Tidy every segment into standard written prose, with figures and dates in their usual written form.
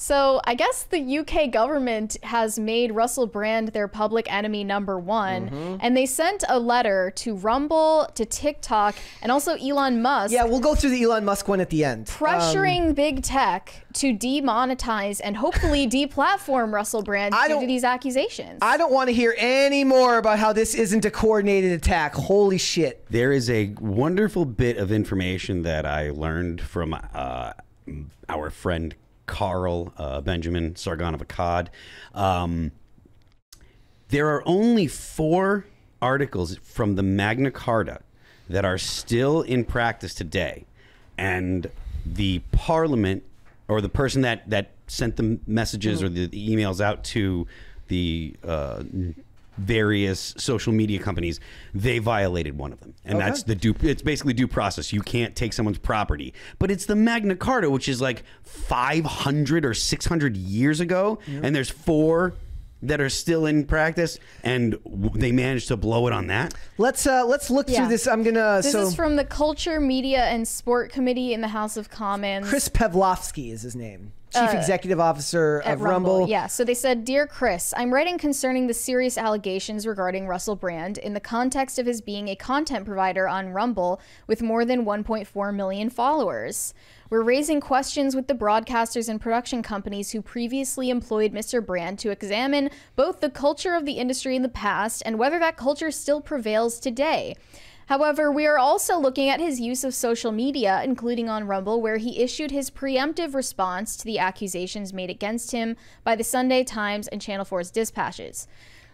So I guess the UK government has made Russell Brand their public enemy #1, and they sent a letter to Rumble, to TikTok, and also Elon Musk. Yeah, we'll go through the Elon Musk one at the end. Pressuring big tech to demonetize and hopefully deplatform Russell Brand due to these accusations. I don't want to hear any more about how this isn't a coordinated attack. Holy shit. There is a wonderful bit of information that I learned from our friend Carl Benjamin Sargon of Akkad. There are only 4 articles from the Magna Carta that are still in practice today, and the Parliament, or the person that sent the messages or the emails out to the various social media companies, they violated one of them, and that's it's basically due process. You can't take someone's property, but it's the Magna Carta, which is like 500 or 600 years ago, and there's 4 that are still in practice, and they managed to blow it on that. Let's look through this. This is from the Culture, Media, and Sport Committee in the House of Commons. Chris Pavlovsky is his name. Chief Executive Officer of Rumble. Yeah, so they said, "Dear Chris, I'm writing concerning the serious allegations regarding Russell Brand in the context of his being a content provider on Rumble with more than 1.4 million followers. We're raising questions with the broadcasters and production companies who previously employed Mr. Brand to examine both the culture of the industry in the past and whether that culture still prevails today. However, we are also looking at his use of social media, including on Rumble, where he issued his preemptive response to the accusations made against him by the Sunday Times and Channel 4's dispatches.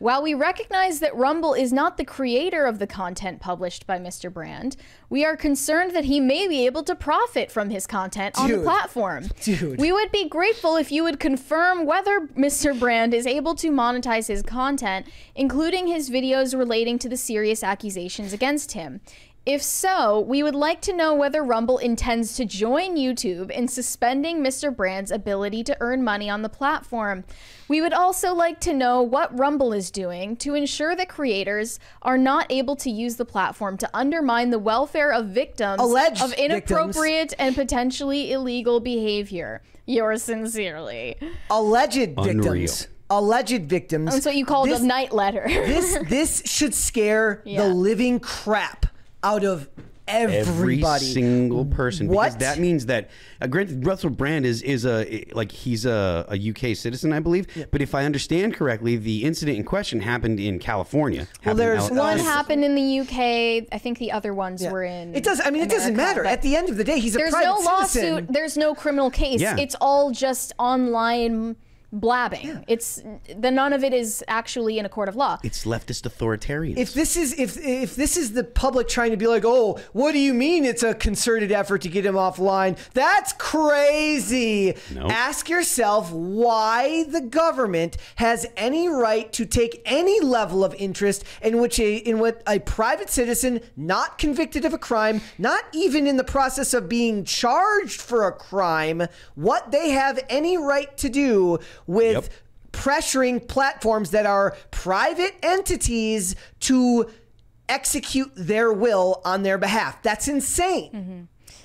While we recognize that Rumble is not the creator of the content published by Mr. Brand, we are concerned that he may be able to profit from his content on the platform. We would be grateful if you would confirm whether Mr. Brand is able to monetize his content, including his videos relating to the serious accusations against him. If so, we would like to know whether Rumble intends to join YouTube in suspending Mr. Brand's ability to earn money on the platform. We would also like to know what Rumble is doing to ensure that creators are not able to use the platform to undermine the welfare of victims of inappropriate and potentially illegal behavior. Yours sincerely." Alleged victims. Alleged victims. That's what you called a night letter. This should scare the living crap out of everybody. Every single person. Because that means that granted, Russell Brand is he's a UK citizen, I believe. Yeah. But if I understand correctly, the incident in question happened in California. Well, there's one happened in the UK. I think the other ones were in. It does. I mean, it doesn't matter. At the end of the day, he's a private citizen. There's no lawsuit. There's no criminal case. Yeah. It's all just online blabbing. Yeah. It's none of it is actually in a court of law. It's leftist authoritarian. If this is the public trying to be like, oh, what do you mean it's a concerted effort to get him offline? That's crazy. Nope. Ask yourself why the government has any right to take any level of interest in what a private citizen not convicted of a crime, not even in the process of being charged for a crime, what they have any right to do with pressuring platforms that are private entities to execute their will on their behalf. That's insane. Mm-hmm.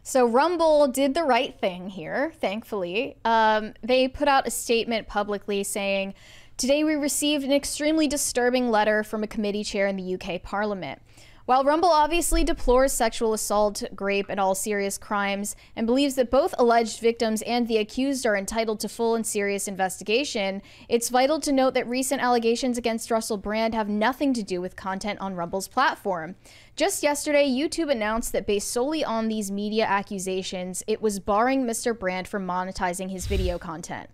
So Rumble did the right thing here, thankfully. They put out a statement publicly saying, "Today we received an extremely disturbing letter from a committee chair in the UK Parliament. While Rumble obviously deplores sexual assault, rape, and all serious crimes, and believes that both alleged victims and the accused are entitled to full and serious investigation, it's vital to note that recent allegations against Russell Brand have nothing to do with content on Rumble's platform. Just yesterday, YouTube announced that based solely on these media accusations, it was barring Mr. Brand from monetizing his video content.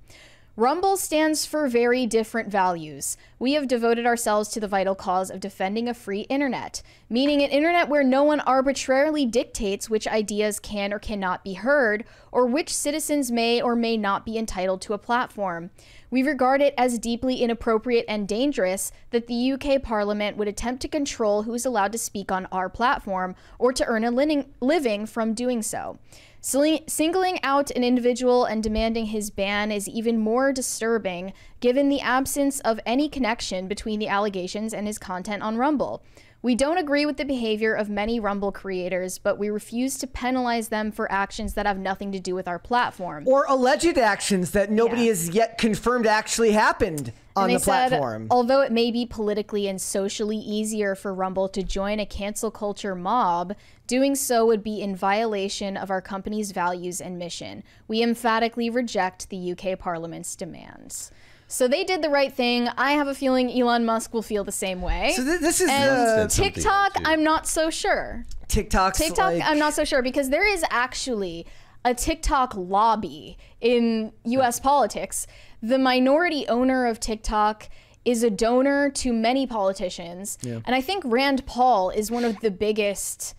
Rumble stands for very different values. We have devoted ourselves to the vital cause of defending a free internet, meaning an internet where no one arbitrarily dictates which ideas can or cannot be heard, or which citizens may or may not be entitled to a platform. We regard it as deeply inappropriate and dangerous that the UK Parliament would attempt to control who is allowed to speak on our platform or to earn a living from doing so. Singling out an individual and demanding his ban is even more disturbing, given the absence of any connection between the allegations and his content on Rumble. We don't agree with the behavior of many Rumble creators, but we refuse to penalize them for actions that have nothing to do with our platform. Or alleged actions that nobody has yet confirmed actually happened on the platform. Although it may be politically and socially easier for Rumble to join a cancel culture mob, doing so would be in violation of our company's values and mission. We emphatically reject the UK Parliament's demands. So they did the right thing. I have a feeling Elon Musk will feel the same way. So this is TikTok, I'm not so sure. TikTok, I'm not so sure, because there is actually a TikTok lobby in US politics. The minority owner of TikTok is a donor to many politicians. Yeah. And I think Rand Paul is one of the biggest,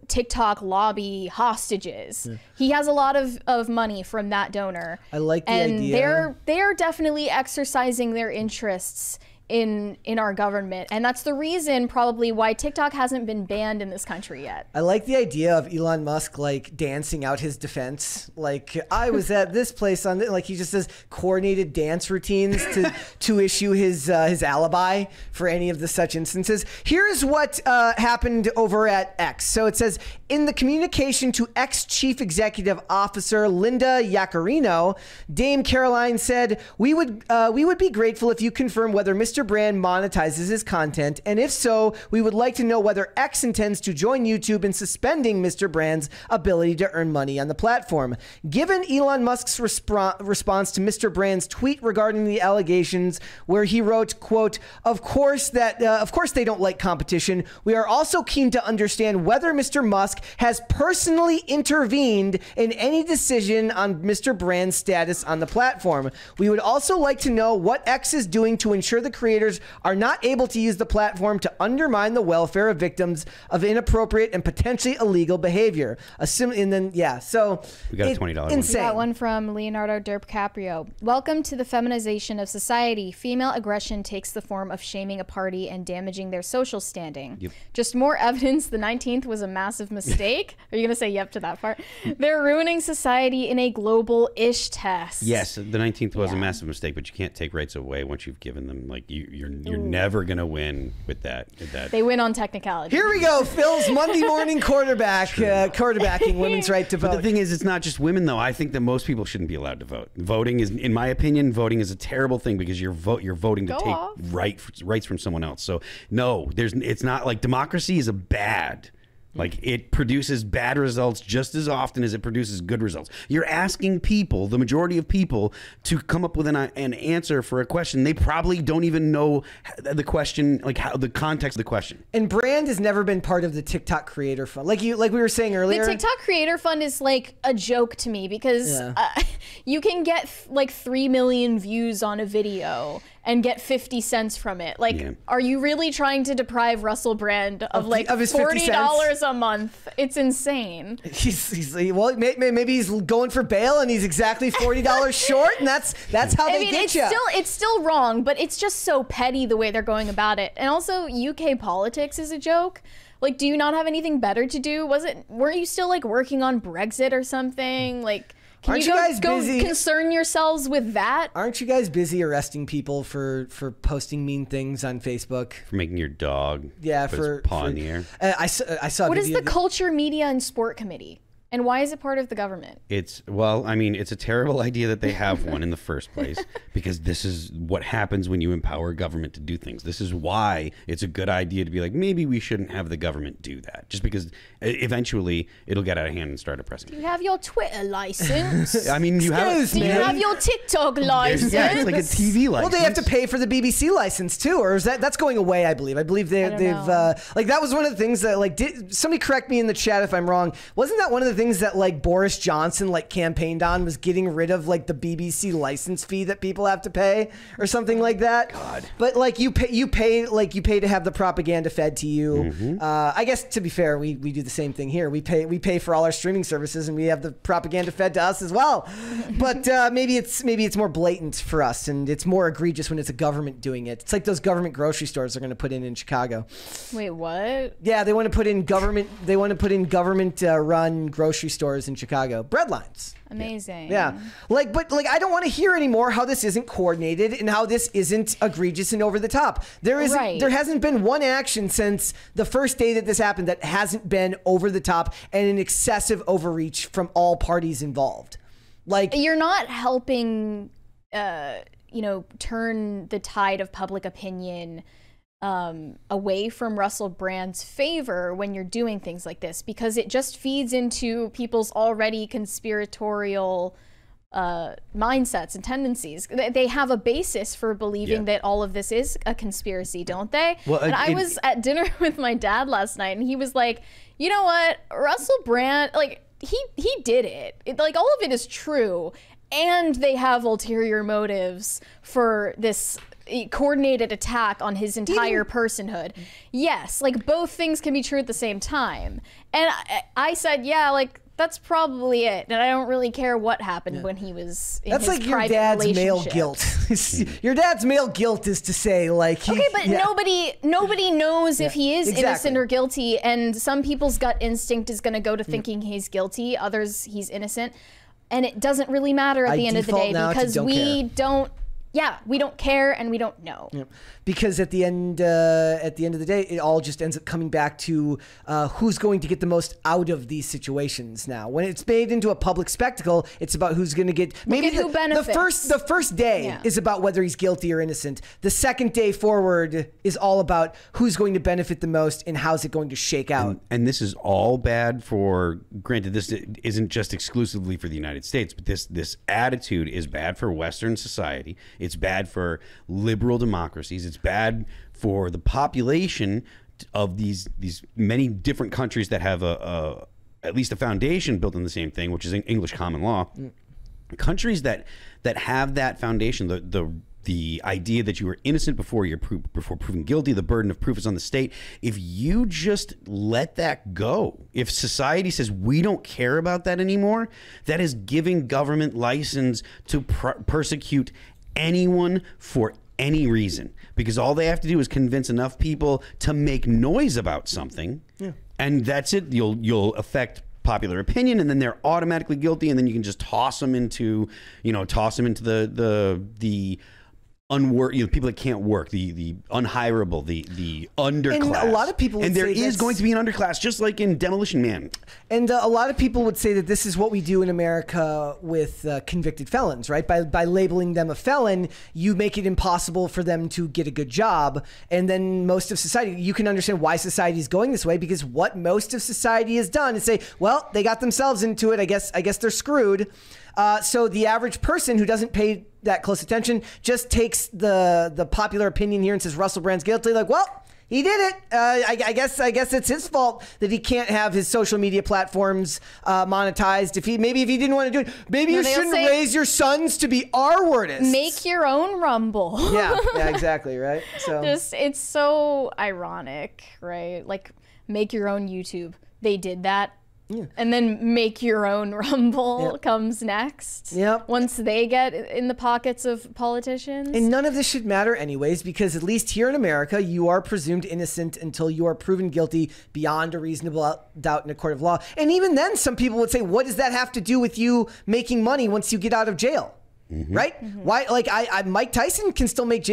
TikTok lobby hostages. Yeah. He has a lot of money from that donor. I like the idea. And they're definitely exercising their interests in our government, and that's the reason probably why TikTok hasn't been banned in this country yet. I like the idea of Elon Musk like dancing out his defense. Like, I was at this place on like he just does coordinated dance routines to issue his alibi for any of the such instances. Here's what happened over at X. So it says, in the communication to X Chief Executive Officer Linda Yaccarino, Dame Caroline said, we would be grateful if you confirm whether Mr. Brand monetizes his content, and if so, we would like to know whether X intends to join YouTube in suspending Mr. Brand's ability to earn money on the platform. Given Elon Musk's response to Mr. Brand's tweet regarding the allegations, where he wrote, quote, of course they don't like competition. We are also keen to understand whether Mr. Musk has personally intervened in any decision on Mr. Brand's status on the platform. We would also like to know what X is doing to ensure the creators are not able to use the platform to undermine the welfare of victims of inappropriate and potentially illegal behavior. So we got a $20 insane. We got one from Leonardo DiCaprio. Welcome to the feminization of society. Female aggression takes the form of shaming a party and damaging their social standing. Yep. Just more evidence the 19th was a massive mistake. Are you going to say yep to that part? They're ruining society in a global-ish test. Yes, the 19th was a massive mistake, but you can't take rights away once you've given them, like, you're never going to win with that. They win on technicality. Here we go. Phil's Monday morning quarterbacking women's right to vote. But the thing is, it's not just women, though. I think that most people shouldn't be allowed to vote. Voting is, in my opinion, is a terrible thing because you're voting to take rights from someone else. So no, it's not like democracy is a bad. Like, it produces bad results just as often as it produces good results. You're asking people, the majority of people, to come up with an answer for a question. They probably don't even know the question, like how the context of the question. And Brand has never been part of the TikTok Creator Fund. Like we were saying earlier. The TikTok Creator Fund is like a joke to me because you can get like 3 million views on a video and get 50 cents from it. Like, are you really trying to deprive Russell Brand of like his $40 a month? It's insane. Well, maybe he's going for bail and he's exactly $40 short, and that's how they get you. It's still wrong, but it's just so petty the way they're going about it. And also, UK politics is a joke. Like, do you not have anything better to do? Weren't you still like working on Brexit or something? Like, Can you guys go concern yourselves with that? Aren't you guys busy arresting people for posting mean things on Facebook? For making your dog put his paw in the air? I saw What is the Culture, Media, and Sport Committee? And why is it part of the government? It's a terrible idea that they have one in the first place, because this is what happens when you empower government to do things. This is why it's a good idea to be like, maybe we shouldn't have the government do that, just because eventually it'll get out of hand and start oppressing. Do you have your Twitter license? I mean, do you have your TikTok license? Yeah, it's like a TV license. Well, they have to pay for the BBC license too, or is that's going away? I believe they've like that was one of the things that somebody correct me in the chat if I'm wrong. Wasn't that one of the things that like Boris Johnson like campaigned on, was getting rid of like the BBC license fee that people have to pay or something like that? God. But like you pay to have the propaganda fed to you. Mm-hmm. I guess to be fair, we do the same thing here. We pay for all our streaming services and we have the propaganda fed to us as well. But maybe it's more blatant for us, and it's more egregious when it's a government doing it. It's like those government grocery stores they're going to put in Chicago. Wait, what? Yeah, they want to put in government. They want to put in government run grocery grocery stores in Chicago. Bread lines. Amazing. Yeah. But I don't want to hear anymore how this isn't coordinated and how this isn't egregious and over the top. There hasn't been one action since the first day that this happened that hasn't been over the top and an excessive overreach from all parties involved. You're not helping, turn the tide of public opinion away from Russell Brand's favor when you're doing things like this, because it just feeds into people's already conspiratorial mindsets and tendencies. They have a basis for believing that all of this is a conspiracy, don't they? Well, and I was at dinner with my dad last night, and he was like, you know what, Russell Brand, he did it. All of it is true, and they have ulterior motives for this coordinated attack on his entire personhood. Yes, both things can be true at the same time. And I said, yeah, that's probably it. And I don't really care what happened when he was in his private your dad's male guilt. Your dad's male guilt is to say nobody knows if he is innocent or guilty, and some people's gut instinct is going to go to thinking he's guilty, others he's innocent, and it doesn't really matter at the end of the day because we don't care and we don't know. Yeah. Because at the end of the day, it all just ends up coming back to who's going to get the most out of these situations. Now, when it's made into a public spectacle, it's about who's going to get. Maybe who benefits. The first day is about whether he's guilty or innocent. The second day forward is all about who's going to benefit the most and how's it going to shake out. And this is all bad for. Granted, this isn't just exclusively for the United States, but this attitude is bad for Western society. It's bad for liberal democracies. It's bad for the population of these many different countries that have at least a foundation built on the same thing, which is English common law. Countries that have that foundation, the idea that you are innocent before proven guilty, the burden of proof is on the state. If you just let that go, if society says we don't care about that anymore, that is giving government license to persecute anyone for any reason, because all they have to do is convince enough people to make noise about something, and that's it. You'll affect popular opinion, and then they're automatically guilty, and then you can just toss them into the unwork, people that can't work, the unhirable, the underclass. And a lot of people would there is going to be an underclass, just like in Demolition Man. And a lot of people would say that this is what we do in America with convicted felons, right? By labeling them a felon, you make it impossible for them to get a good job. And then most of society, you can understand why society is going this way, because what most of society has done is say, well, they got themselves into it. I guess they're screwed. So the average person who doesn't pay that close attention just takes the popular opinion here and says Russell Brand's guilty. Well, he did it. I guess it's his fault that he can't have his social media platforms monetized. If he didn't want to do it, maybe you shouldn't raise your sons to be R-wordists. Make your own Rumble. yeah, exactly, right. So it's so ironic, right? Make your own YouTube. They did that. Yeah. And then make your own Rumble comes next. Yep. Once they get in the pockets of politicians. And none of this should matter anyways, because at least here in America, you are presumed innocent until you are proven guilty beyond a reasonable doubt in a court of law. And even then, some people would say, what does that have to do with you making money once you get out of jail? Mm-hmm. Right? Mm-hmm. Why? Mike Tyson can still make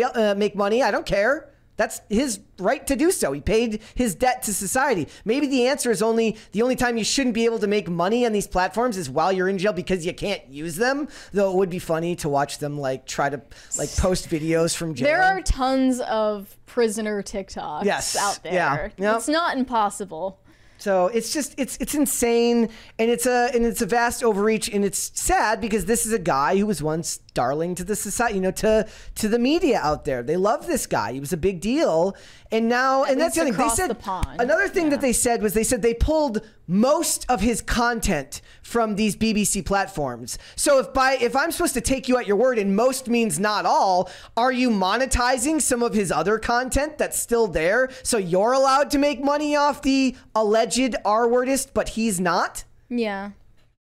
money. I don't care. That's his right to do so. He paid his debt to society. Maybe the answer is the only time you shouldn't be able to make money on these platforms is while you're in jail because you can't use them. Though it would be funny to watch them try to post videos from jail. There are tons of prisoner TikToks out there. Yeah. Yep. It's not impossible. So it's just it's insane, and it's a vast overreach, and it's sad because this is a guy who was once darling to the society, to the media out there. They love this guy. He was a big deal, and now and that's the thing. They said another thing that they said was they pulled most of his content from these BBC platforms. So if I'm supposed to take you at your word, and most means not all, are you monetizing some of his other content that's still there? So you're allowed to make money off the alleged R-wordist, but he's not? Yeah,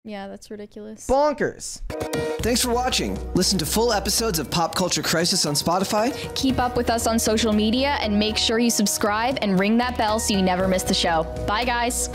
that's ridiculous. Bonkers. Thanks for watching. Listen to full episodes of Pop Culture Crisis on Spotify. Keep up with us on social media and make sure you subscribe and ring that bell so you never miss the show. Bye, guys.